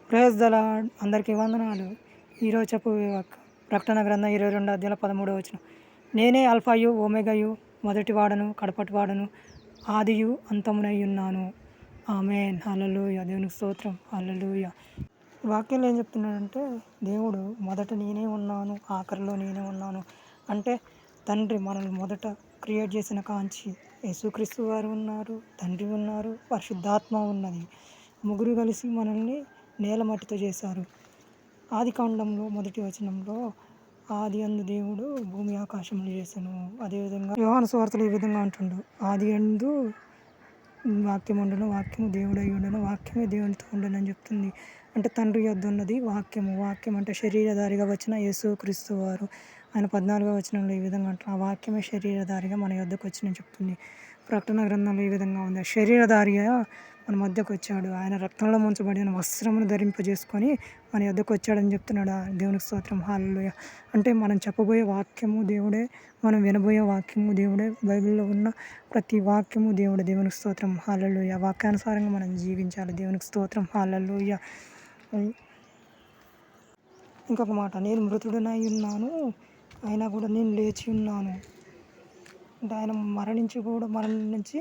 Praise the lord. అందరికీ వందనాలు. ఈరోజు చెప్పు ప్రకటన గ్రంథం 22 అధ్యాయం 13వ వచనం. నేనే అల్ఫాయు ఓమెగాయు, మొదటివాడను కడపటివాడను, ఆదియు అంతమునై ఉన్నాను. ఆమేన్. హల్లెలూయా. దేవునికి స్తోత్రం. హల్లెలూయా. వాక్యంలో ఏం చెప్తున్నాడంటే, దేవుడు మొదట నేనే ఉన్నాను, ఆఖరిలో నేనే ఉన్నాను అంటే, తండ్రి మనల్ని మొదట క్రియేట్ చేసిన కాంచి యేసుక్రీస్తు వారు ఉన్నారు, తండ్రి ఉన్నారు, పరిశుద్ధాత్మ ఉన్నది. ముగ్గురు కలిసి మనల్ని నేల మట్టితో చేశారు. ఆదికాండంలో మొదటి వచనంలో ఆది అందు దేవుడు భూమి ఆకాశములు చేసెను. అదేవిధంగా యోహాను సువార్తలో ఈ విధంగా అంటుండు, ఆది అందు వాక్యం ఉండను, వాక్యము దేవుడై ఉండను, వాక్యమే దేవునితో ఉండను అని చెప్తుంది. అంటే తండ్రి యొద్ద ఉన్నది వాక్యము. వాక్యం అంటే శరీరధారిగా వచ్చిన యేసుక్రీస్తు వారు. ఆయన 14వ వచనంలో ఈ విధంగా అంటారు, ఆ వాక్యమే శరీరధారిగా మన యొద్దకు వచ్చిందని చెప్తుంది. ప్రకటన గ్రంథంలో ఈ విధంగా ఉంది, శరీరధారిగా మన మధ్యకు వచ్చాడు, ఆయన రక్తంలో ముంచబడిన వస్త్రమును ధరింపజేసుకొని మన యొద్దకు వచ్చాడని చెప్తున్నాడు. దేవునికి స్తోత్రం. హల్లెలూయా. అంటే మనం చెప్పబోయే వాక్యము దేవుడే, మనం వినబోయే వాక్యము దేవుడే, బైబిల్లో ఉన్న ప్రతి వాక్యము దేవుడే. దేవునికి స్తోత్రం. హల్లెలూయా. వాక్యానుసారంగా మనం జీవించాలి. దేవునికి స్తోత్రం. హల్లెలూయా. ఇంకొక మాట, నేను మృతుడనై ఉన్నాను, అయినా కూడా నేను లేచి ఉన్నాను అంటే ఆయన మరణం నుంచి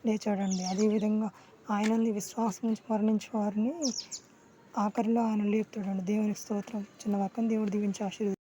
లేచాడండి. అదేవిధంగా ఆయనందు విశ్వాసం నుంచి మరణించే వారిని ఆఖరిలో ఆయన లేపుతాడండి. దేవునికి స్తోత్రం. చిన్న వాక్యం దేవుడు దీవించి ఆశీర్వదించాడు.